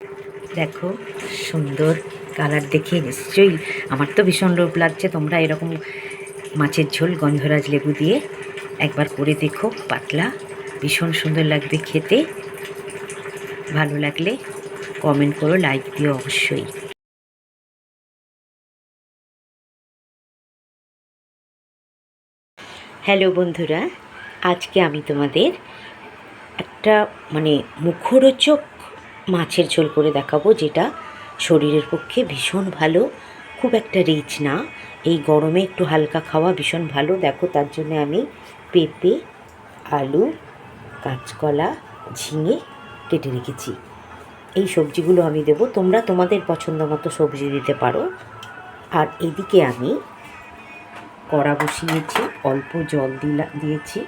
দেখো সুন্দর কালার দেখে নিশ্চয়ই আমার তো ভীষণ লোভ লাগছে। তোমরা এরকম মাছের ঝোল গন্ধরাজ লেবু দিয়ে একবার করে দেখো, পাতলা, ভীষণ সুন্দর লাগবে খেতে। ভালো লাগলে কমেন্ট করো, লাইক দিও অবশ্যই। হ্যালো বন্ধুরা, আজকে আমি তোমাদের একটা মুখরোচক মাছের ঝোল করে দেখাবো, যেটা শরীরের পক্ষে ভীষণ ভালো, খুব একটা রিচ না। এই গরমে একটু হালকা খাওয়া ভীষণ ভালো। দেখো, তার জন্য আমি পেঁপে, আলু, কাঁচকলা, ঝিঙে কেটে রেখেছি। এই সবজিগুলো আমি দেবো, তোমরা তোমাদের পছন্দ মতো সবজি দিতে পারো। আর এদিকে আমি কড়া বসিয়েছি, অল্প জল দিয়েছি,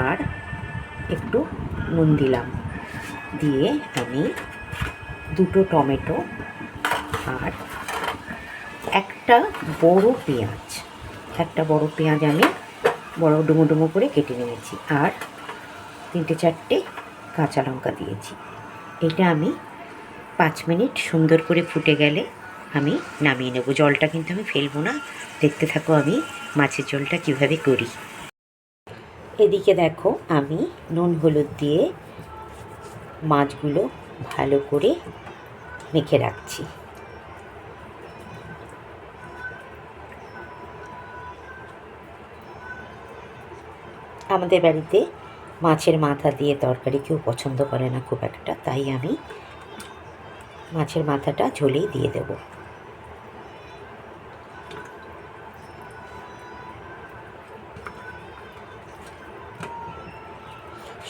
আর একটু নুন দিলাম। দিয়ে আমি দুটো টমেটো আর একটা বড় পেঁয়াজ আমি বড় ডুমো ডুমো করে কেটে নিয়েছি, আর 3-4টে কাঁচা লঙ্কা দিয়েছি। এটা আমি 5 মিনিট সুন্দর করে ফুটে গেলে আমি নামিয়ে নেব। জলটা কিন্তু আমি ফেলবো না। দেখতে থাকো আমি মাছের ঝোলটা কীভাবে করি। এদিকে দেখো, আমি নুন হলুদ দিয়ে মাছগুলো ভালো করে মেখে রাখছি। আমাদের বাড়িতে মাছের মাথা দিয়ে তরকারি কেউ পছন্দ করে না খুব একটা, তাই আমি মাছের মাথাটা ঝোলেই দিয়ে দেব।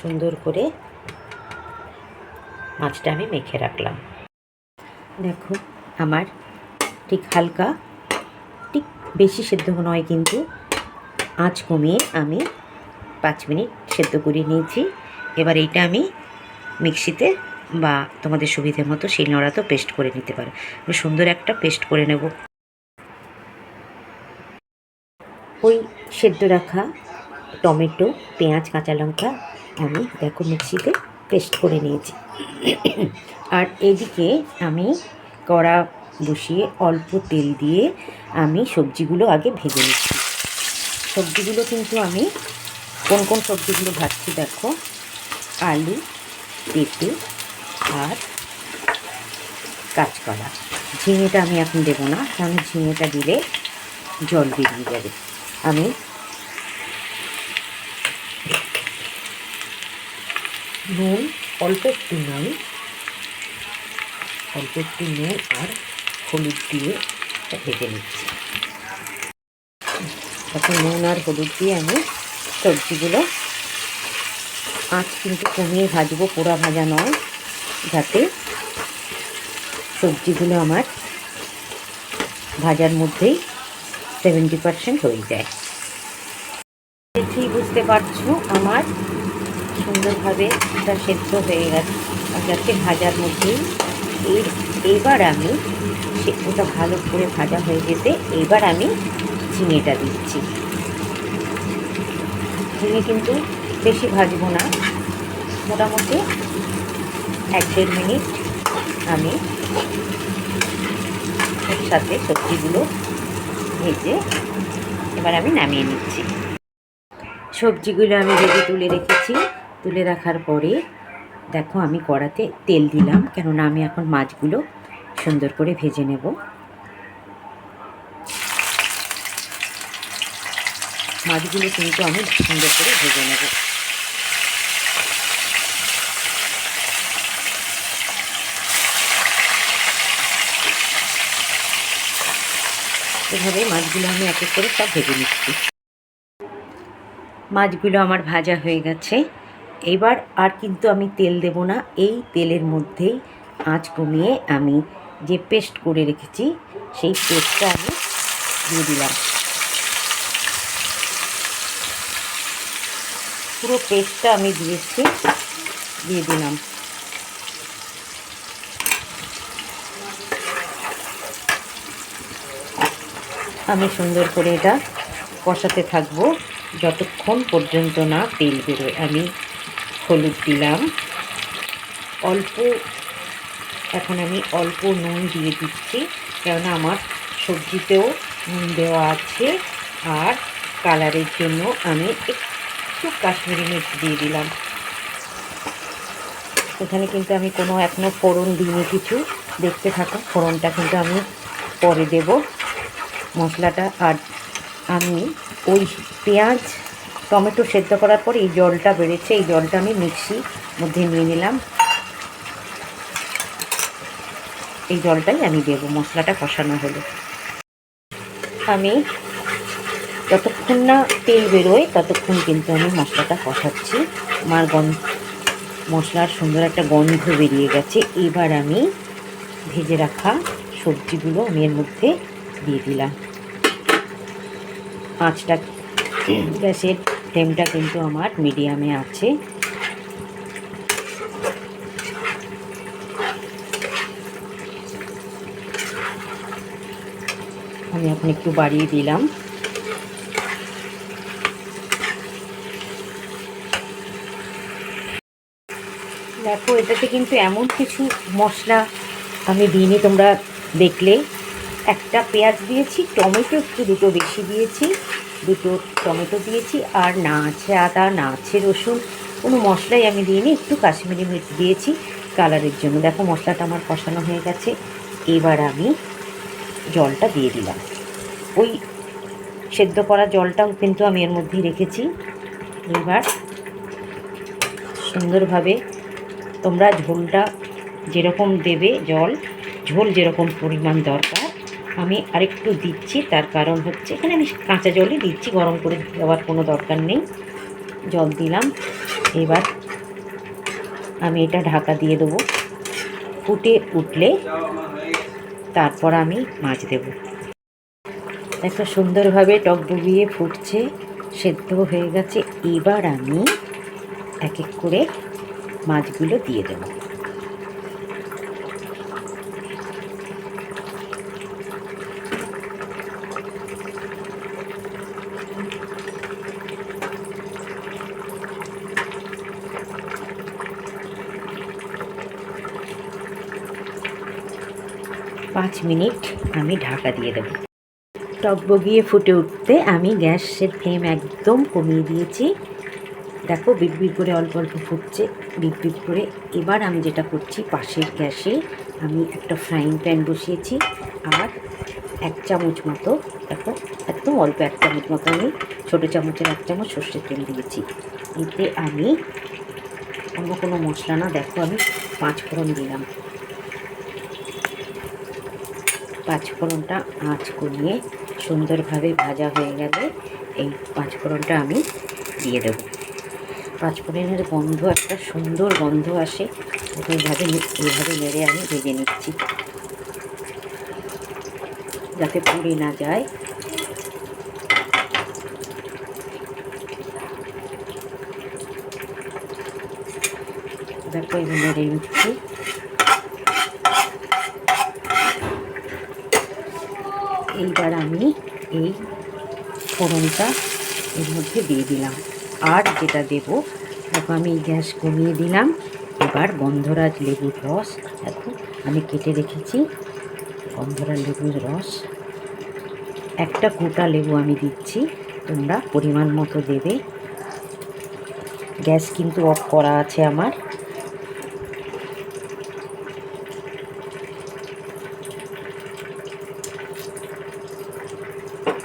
সুন্দর করে মাছটা আমি মেখে রাখলাম। দেখো, আমার ঠিক হালকা, ঠিক বেশি সেদ্ধ নয়, কিন্তু আঁচ কমিয়ে আমি 5 মিনিট সেদ্ধ করে নিয়েছি। এবার এইটা আমি মিক্সিতে বা তোমাদের সুবিধে মতো শিলনোড়াতেও পেস্ট করে নিতে পারো। সুন্দর একটা পেস্ট করে নেব। ওই সেদ্ধ রাখা টমেটো, পেঁয়াজ, কাঁচা লঙ্কা আমি দেখো মিক্সিতে পেস্ট করে নিয়েছি। আর এদিকে আমি কড়া বসিয়ে অল্প তেল দিয়ে আমি সবজিগুলো আগে ভেজে নিচ্ছি। সবজিগুলো কিন্তু আমি কোন সবজিগুলো ভাজছি দেখো, আলু, পেঁপে আর কাঁচকলা। ঝিঙেটা আমি এখন দেবো না, কারণ ঝিঙেটা দিলে জল বেরিয়ে যাবে। আমি নুন, অল্প একটু নুন আর হলুদ দিয়ে ভেজে নিচ্ছি। এখন নুন আর হলুদ দিয়ে আমি সবজিগুলো আঁচ কিন্তু কমিয়ে ভাজবো, পোড়া ভাজা নয়, যাতে সবজিগুলো আমার ভাজার মধ্যেই 70% হয়ে যায়। দেখেই বুঝতে পারছো আমার সুন্দরভাবে এটা সেদ্ধ হয়ে গেছে, যাতে ভাজার মধ্যেই এবার আমি ওটা ভালো করে ভাজা হয়ে যেতে এবার আমি ঝিঙেটা দিচ্ছি। ঝিঙে কিন্তু বেশি ভাজবো না, মোটামুটি 1-1.5 মিনিট আমি এর সাথে সবজিগুলো ভেজে এবার আমি নামিয়ে নিচ্ছি। সবজিগুলো আমি ভেজে তুলে রেখেছি। তুলে রাখার পরে দেখো, আমি কড়াতে তেল দিলাম, কেননা আমি এখন মাছগুলো সুন্দর করে ভেজে নেব। মাছগুলো কিন্তু আমি সুন্দর করে ভেজে নেব। এভাবে মাছগুলো আমি এক এক করে সব ভেজে নিচ্ছি। মাছগুলো আমার ভাজা হয়ে গেছে। এবার আর কিন্তু আমি তেল দেব না, এই তেলের মধ্যেই আঁচ কমিয়ে আমি যে পেস্ট করে রেখেছি সেই পেস্টটা আমি দিয়ে দিলাম। পুরো পেস্টটা আমি দিয়ে দিলাম। আমি সুন্দর করে এটা কষাতে থাকবো যতক্ষণ পর্যন্ত না তেল বেরোয়। আমি হলুদ দিলাম, অল্প এখন আমি অল্প নুন দিয়ে দিচ্ছি, কেননা আমার সবজিতেও নুন দেওয়া আছে। আর কালারের জন্য আমি একটু কাশ্মীরি মির্চ দিয়ে দিলাম। এখানে কিন্তু আমি কোনো এখনও ফোড়ন দিইনি কিছু, দেখতে থাকো। ফোড়নটা কিন্তু আমি পরে দেব মশলাটা। আর আমি ওই পেঁয়াজ টমেটো সেদ্ধ করার পর এই জলটা বেড়েছে, এই জলটা আমি মিক্সির মধ্যে নিয়ে নিলাম। এই জলটাই আমি দেবো মশলাটা কষানো হলে। আমি যতক্ষণ না তেল বেরোয় ততক্ষণ কিন্তু আমি মশলাটা কষাচ্ছি। আমার মশলার সুন্দর একটা গন্ধ বেরিয়ে গেছে। এবার আমি ভেজে রাখা সবজিগুলো আমি এর মধ্যে দিয়ে দিলাম। আঁচটা, গ্যাসের ফ্লেমটা কিন্তু আমার মিডিয়ামে আছে। আমি এখন একটু বাড়িয়ে দিলাম। দেখো, এটাতে কিন্তু এমন কিছু মশলা আমি দিইনি, তোমরা দেখলে। একটা পেঁয়াজ দিয়েছি, টমেটো একটু দুটো বেশি দিয়েছি, দুটো টমেটো দিয়েছি। আর না আছে আদা, না আছে রসুন, কোনো মশলাই আমি দিইনি। একটু কাশ্মীরি মির্চ দিয়েছি কালারের জন্য। দেখো মশলাটা আমার কষানো হয়ে গেছে। এবার আমি জলটা দিয়ে দিলাম। ওই সেদ্ধ করা জলটাও কিন্তু আমি এর মধ্যেই রেখেছি। এবার সুন্দরভাবে তোমরা ঝোলটা যেরকম দেবে, ঝোল যেরকম পরিমাণ দরকার আমি আরেকটু দিচ্ছি। তার কারণ হচ্ছে এখানে আমি কাঁচা জলই দিচ্ছি, গরম করে দেওয়ার কোনো দরকার নেই। জল দিলাম। এবার আমি এটা ঢাকা দিয়ে দেবো। ফুটে উঠলে তারপর আমি মাছ দেব। দেখো সুন্দরভাবে টকবগিয়ে ফুটছে, সেদ্ধ হয়ে গেছে। এবার আমি এক এক করে মাছগুলো দিয়ে দেব। পাঁচ মিনিট আমি ঢাকা দিয়ে দেব। টকবগিয়ে ফুটে উঠতে আমি গ্যাসের ফ্লেম একদম কমিয়ে দিয়েছি। দেখো বিড়বিড় করে অল্প অল্প ফুটছে, বিড়বিড় করে। এবার আমি যেটা করছি, পাশের গ্যাসে আমি একটা ফ্রাইং প্যান বসিয়েছি। আর এক চামচ মতো, দেখো একদম অল্প এক চামচ মতো আমি ছোটো চামচের এক চামচ সর্ষের তেল দিয়েছি। এতে আমি অন্য কোনো মশলা না, দেখো আমি 5 ফোড়ন দিলাম। 5 ফোড়নটা আঁচ কমিয়ে সুন্দরভাবে ভাজা হয়ে গেলে এই 5 ফোড়নটা আমি দিয়ে দেবো। 5 ফোড়নের গন্ধ, একটা সুন্দর গন্ধ আসে। এইভাবে নেড়ে আমি ভেজে নিচ্ছি, যাতে পুড়ে না যায়। দেখো এই নেড়ে নিচ্ছি। এইবার আমি এই ফোড়নটা এর মধ্যে দিয়ে দিলাম। আর যেটা দেব, দেখো আমি গ্যাস কমিয়ে দিলাম। এবার গন্ধরাজ লেবুর রস, দেখো আমি কেটে রেখেছি গন্ধরাজ লেবুর রস। একটা গোটা লেবু আমি দিচ্ছি, তোমরা পরিমাণ মতো দেবে। গ্যাস কিন্তু অফ করা আছে আমার।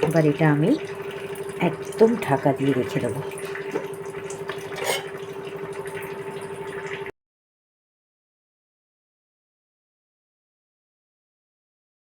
এবার এটা আমি একদম ঢাকা দিয়ে রেখে দেবো।